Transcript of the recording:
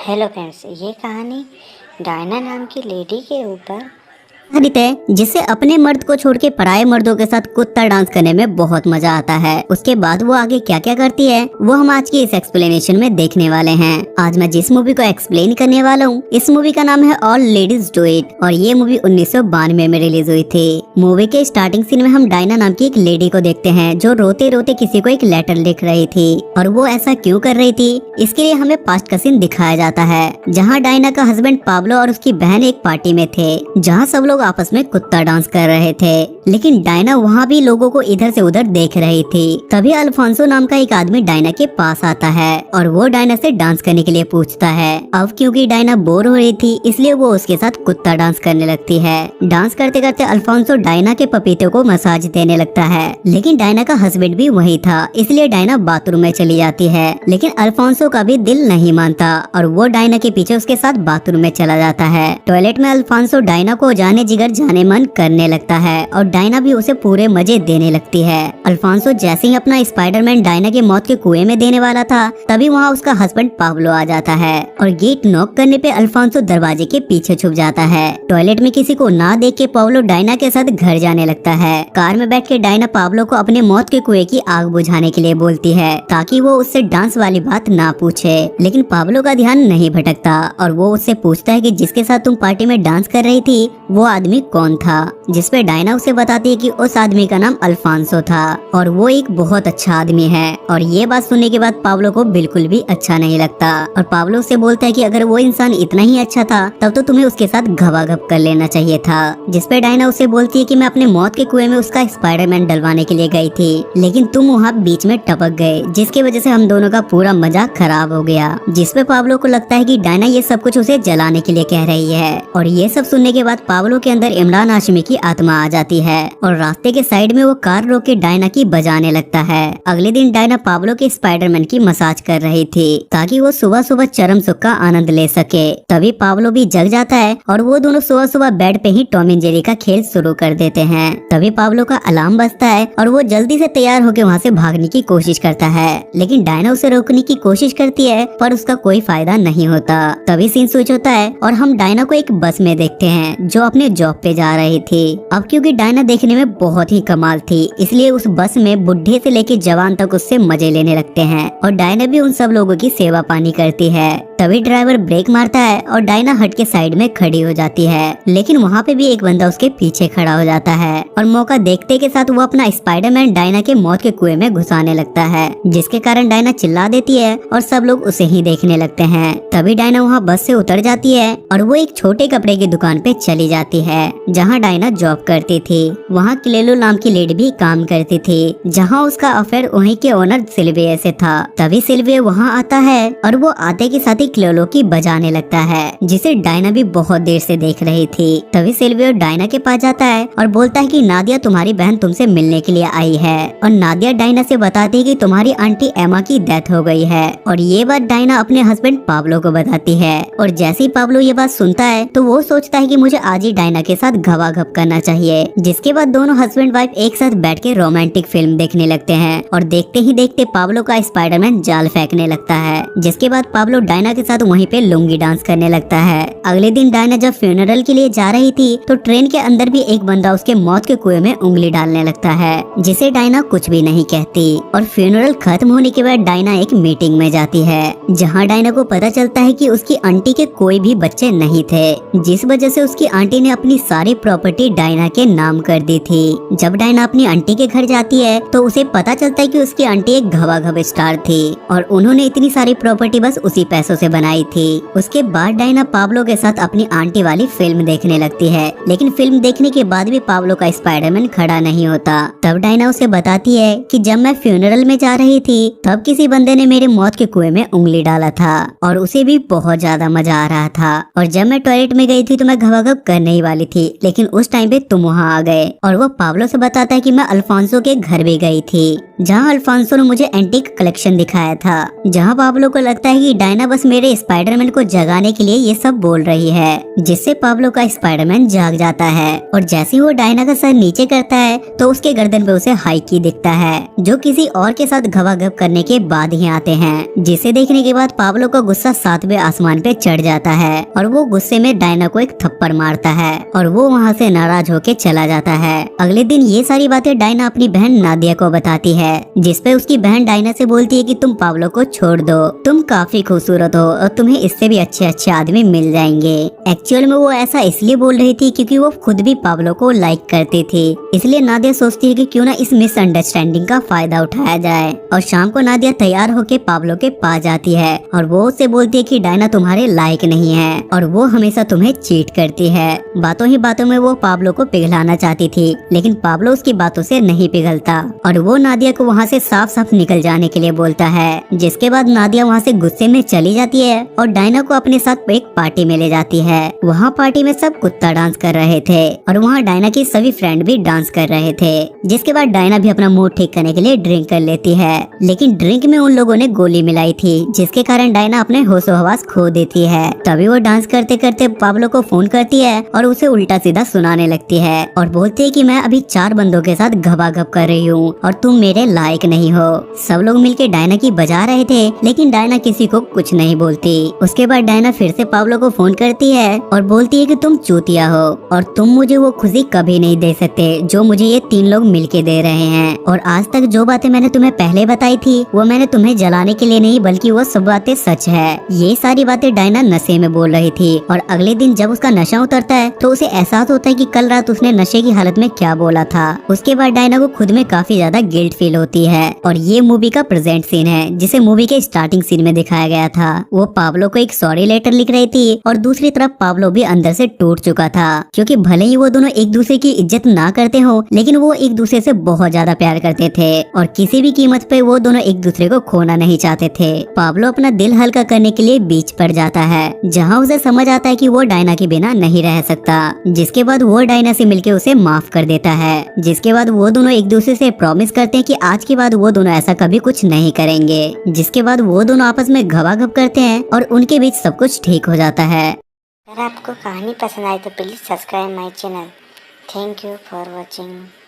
Hello friends, ये कहानी Diana नाम की लेडी के ऊपर आदित्य है जिसे अपने मर्द को छोड़ के पराये मर्दों के साथ कुत्ता डांस करने में बहुत मजा आता है। उसके बाद वो आगे क्या क्या करती है वो हम आज की इस एक्सप्लेनेशन में देखने वाले हैं। आज मैं जिस मूवी को एक्सप्लेन करने वाला हूँ इस मूवी का नाम है ऑल लेडीज डू इट और ये मूवी 1992 में रिलीज हुई थी। मूवी के स्टार्टिंग सीन में हम डायना नाम की एक लेडी को देखते हैं जो रोते रोते किसी को एक लेटर लिख रही थी और वो ऐसा क्यों कर रही थी इसके लिए हमें पास्ट का सीन दिखाया जाता है जहाँ डायना का हस्बैंड पाब्लो और उसकी बहन एक पार्टी में थे जहाँ सब लोग आपस में कुत्ता डांस कर रहे थे, लेकिन डायना वहाँ भी लोगों को इधर से उधर देख रही थी। तभी अल्फांसो नाम का एक आदमी डायना के पास आता है और वो डायना से डांस करने के लिए पूछता है। अब क्योंकि डायना बोर हो रही थी इसलिए वो उसके साथ कुत्ता डांस करने लगती है। डांस करते करते अल्फांसो डायना के पपीते को मसाज देने लगता है, लेकिन डायना का हस्बैंड भी वही था इसलिए डायना बाथरूम में चली जाती है। लेकिन अल्फांसो का भी दिल नहीं मानता और वो डायना के पीछे उसके साथ बाथरूम में चला जाता है। टॉयलेट में अल्फांसो डायना को जाने जिगर जाने मन करने लगता है और डायना भी उसे पूरे मजे देने लगती है। अल्फांसो जैसे ही अपना स्पाइडरमैन डायना के मौत के कुएं में देने वाला था तभी वहाँ उसका हस्बैंड पाब्लो आ जाता है और गेट नॉक करने पे अल्फांसो दरवाजे के पीछे छुप जाता है। टॉयलेट में किसी को ना देख के पाब्लो डायना के साथ घर जाने लगता है। कार में बैठ के डायना पाब्लो को अपने मौत के कुएं की आग बुझाने के लिए बोलती है ताकि वो उससे डांस वाली बात ना पूछे, लेकिन पाब्लो का ध्यान नहीं भटकता और वो उससे पूछता है कि जिसके साथ तुम पार्टी में डांस कर रही थी वो आदमी कौन था, जिसपे डायना उसे बताती है कि उस आदमी का नाम अल्फांसो था और वो एक बहुत अच्छा आदमी है। और ये बात सुनने के बाद पाब्लो को बिल्कुल भी अच्छा नहीं लगता और पाब्लो से बोलता है कि अगर वो इंसान इतना ही अच्छा था तब तो तुम्हें उसके साथ घबाघब कर लेना चाहिए था। जिसपे डायना उसे बोलती है कि मैं अपने मौत के कुएं में उसका स्पाइडरमैन डलवाने के लिए गई थी, लेकिन तुम वहाँ बीच में टपक गए जिसकी वजह से हम दोनों का पूरा मजाक खराब हो गया। जिसपे पाब्लो को लगता है कि डायना ये सब कुछ उसे जलाने के लिए कह रही है और ये सब सुनने के बाद पाब्लो के अंदर इमरान हाशमी की आत्मा आ जाती है और रास्ते के साइड में वो कार रोक के डायना की बजाने लगता है। अगले दिन डायना पाब्लो के स्पाइडरमैन की मसाज कर रही थी ताकि वो सुबह सुबह चरम सुख का आनंद ले सके। तभी पाब्लो भी जग जाता है और वो दोनों सुबह सुबह बेड पे ही टॉम एंड जेरी का खेल शुरू कर देते हैं। तभी पाब्लो का अलार्म बजता है और वो जल्दी से तैयार होकर वहाँ से भागने की कोशिश करता है, लेकिन डायना उसे रोकने की कोशिश करती है पर उसका कोई फायदा नहीं होता। तभी सीन स्विच होता है और हम डायना को एक बस में देखते हैं जो अपने जॉब पे जा रही थी। अब क्योंकि डायना देखने में बहुत ही कमाल थी इसलिए उस बस में बुढ़े से लेके जवान तक उससे मजे लेने लगते हैं और डायना भी उन सब लोगों की सेवा पानी करती है। तभी ड्राइवर ब्रेक मारता है और डायना हट के साइड में खड़ी हो जाती है, लेकिन वहाँ पे भी एक बंदा उसके पीछे खड़ा हो जाता है और मौका देखते के साथ वो अपना स्पाइडरमैन डायना के मौत के कुएं में घुसाने लगता है, जिसके कारण डायना चिल्ला देती है और सब लोग उसे ही देखने लगते हैं। तभी डायना वहाँ बस से उतर जाती है और वो एक छोटे कपड़े की दुकान पे चली जाती है जहाँ डायना जॉब करती थी। वहाँ क्लेलो नाम की लेडी भी काम करती थी जहाँ उसका अफेयर वहीं के ओनर सिल्विया से था। तभी सिल्विया वहाँ आता है और वो आते के साथ ही क्लेलो की बजाने लगता है जिसे डायना भी बहुत देर से देख रही थी। तभी सिल्विया डायना के पास जाता है और बोलता है कि नादिया तुम्हारी बहन तुमसे मिलने के लिए आई है और नादिया डायना से बताती है कि तुम्हारी आंटी एमा की डेथ हो गई है और ये बात डायना अपने हस्बैंड पाब्लो को बताती है और जैसे ही पाब्लो ये बात सुनता है तो वो सोचता है कि मुझे आज ही डायना के साथ घबाघब करना चाहिए। जिसके बाद दोनों हस्बैंड वाइफ एक साथ बैठ के रोमांटिक फिल्म देखने लगते हैं और देखते ही देखते पाब्लो का स्पाइडरमैन जाल फेंकने लगता है, जिसके बाद पाब्लो डायना के साथ वहीं पे लुंगी डांस करने लगता है। अगले दिन डायना जब फ्यूनरल के लिए जा रही थी तो ट्रेन के अंदर भी एक बंदा उसके मौत के कुएं में उंगली डालने लगता है, जिसे डायना कुछ भी नहीं कहती और फ्यूनरल खत्म होने के बाद डायना एक मीटिंग में जाती है जहाँ डायना को पता चलता है कि उसकी आंटी के कोई भी बच्चे नहीं थे, जिस वजह से उसकी आंटी ने अपनी सारी प्रॉपर्टी डायना के नाम कर दी थी। जब डायना अपनी आंटी के घर जाती है तो उसे पता चलता है कि उसकी आंटी एक घबाघब स्टार थी और उन्होंने इतनी सारी प्रॉपर्टी बस उसी पैसों से बनाई थी। उसके बाद डायना पाब्लो के साथ अपनी आंटी वाली फिल्म देखने लगती है, लेकिन फिल्म देखने के बाद भी पाब्लो का स्पाइडरमैन खड़ा नहीं होता। तब डायना उसे बताती है कि जब मैं फ्यूनरल में जा रही थी तब किसी बंदे ने मेरे मौत के कुएं में उंगली डाला था और उसे भी बहुत ज्यादा मजा आ रहा था और जब मैं टॉयलेट में गई थी तो मैं घबाघब करने ही वाली थी, लेकिन उस टाइम पे तुम वहाँ आ गए। और वो पाब्लो से बताता है कि मैं अल्फांसो के घर भी गई थी जहाँ अल्फांसो ने मुझे एंटीक कलेक्शन दिखाया था, जहाँ पाब्लो को लगता है कि डायना बस मेरे स्पाइडरमैन को जगाने के लिए ये सब बोल रही है। जिससे पाब्लो का स्पाइडरमैन जाग जाता है और जैसे ही वो डायना का सर नीचे करता है तो उसके गर्दन पे उसे हाई की दिखता है जो किसी और के साथ घबाघब करने के बाद ही आते हैं, जिसे देखने के बाद पाब्लो का गुस्सा 7वें आसमान पे चढ़ जाता है और वो गुस्से में डायना को एक थप्पड़ मारता है और वो वहाँ से नाराज होके चला जाता है। अगले दिन ये सारी बातें डायना अपनी बहन नादिया को बताती है, जिसपे उसकी बहन डायना से बोलती है कि तुम पाब्लो को छोड़ दो, तुम काफी खूबसूरत हो और तुम्हें इससे भी अच्छे अच्छे आदमी मिल जाएंगे। एक्चुअल में वो ऐसा इसलिए बोल रही थी क्योंकि वो खुद भी पाब्लो को लाइक करती थी, इसलिए नादिया सोचती है कि क्यों ना इस मिसअंडरस्टैंडिंग का फायदा उठाया जाए। और शाम को नादिया तैयार होके पाब्लो के पास जाती है और वो उससे बोलती है कि डायना तुम्हारे लायक नहीं है और वो हमेशा तुम्हें चीट करती है। बातों ही बातों में वो पाब्लो को पिघलाना चाहती थी, लेकिन पाब्लो उसकी बातों से नहीं पिघलता और वो नादिया को वहाँ से साफ साफ निकल जाने के लिए बोलता है। जिसके बाद नादिया वहाँ से गुस्से में चली जाती है और डायना को अपने साथ एक पार्टी में ले जाती है। वहाँ पार्टी में सब कुत्ता डांस कर रहे थे और वहाँ डायना के सभी फ्रेंड भी डांस कर रहे थे। जिसके बाद डायना भी अपना मूड ठीक करने के लिए ड्रिंक कर लेती है, लेकिन ड्रिंक में उन लोगों ने गोली मिलाई थी, जिसके कारण डायना अपने होशो हवास खो देती है। तभी वो डांस करते करते पाब्लो को फोन करती है और उसे उल्टा सीधा सुनाने लगती है और बोलती है कि मैं अभी 4 बंदों के साथ घबाघब कर रही हूँ और तुम मेरे लायक नहीं हो। सब लोग मिलके डायना की बजा रहे थे, लेकिन डायना किसी को कुछ नहीं बोलती। उसके बाद डायना फिर से पाब्लो को फोन करती है और बोलती है कि तुम चूतिया हो और तुम मुझे वो खुशी कभी नहीं दे सकते जो मुझे ये 3 लोग मिलके दे रहे हैं। और आज तक जो बातें मैंने तुम्हें पहले बताई थी वो मैंने तुम्हें जलाने के लिए नहीं, बल्कि वो सब बातें सच है। ये सारी बातें डायना नशे में बोल रही थी और अगले दिन जब उसका नशा उतरता है तो उसे एहसास होता है कि कल रात उसने नशे की हालत में क्या बोला था। उसके बाद डायना को खुद में काफी ज्यादा गिल्ट फील होती है और ये मूवी का प्रेजेंट सीन है जिसे मूवी के स्टार्टिंग सीन में दिखाया गया था। वो पाब्लो को एक सॉरी लेटर लिख रही थी और दूसरी तरफ पाब्लो भी अंदर से टूट चुका था, क्योंकि भले ही वो दोनों एक दूसरे की इज्जत ना करते हो, लेकिन वो एक दूसरे से बहुत ज्यादा प्यार करते थे और किसी भी कीमत पे वो दोनों एक दूसरे को खोना नहीं चाहते थे। पाब्लो अपना दिल हल्का करने के लिए बीच पर जाता है, जहाँ उसे समझ आता है कि वो डायना के बिना नहीं रह सकता। जिसके बाद वो डायना से मिलके उसे माफ कर देता है। जिसके बाद वो दोनों एक दूसरे से प्रॉमिस करते हैं कि आज के बाद वो दोनों ऐसा कभी कुछ नहीं करेंगे। जिसके बाद वो दोनों आपस में घबाघब करते हैं और उनके बीच सब कुछ ठीक हो जाता है। अगर आपको कहानी पसंद आए तो please subscribe my channel. Thank you for watching.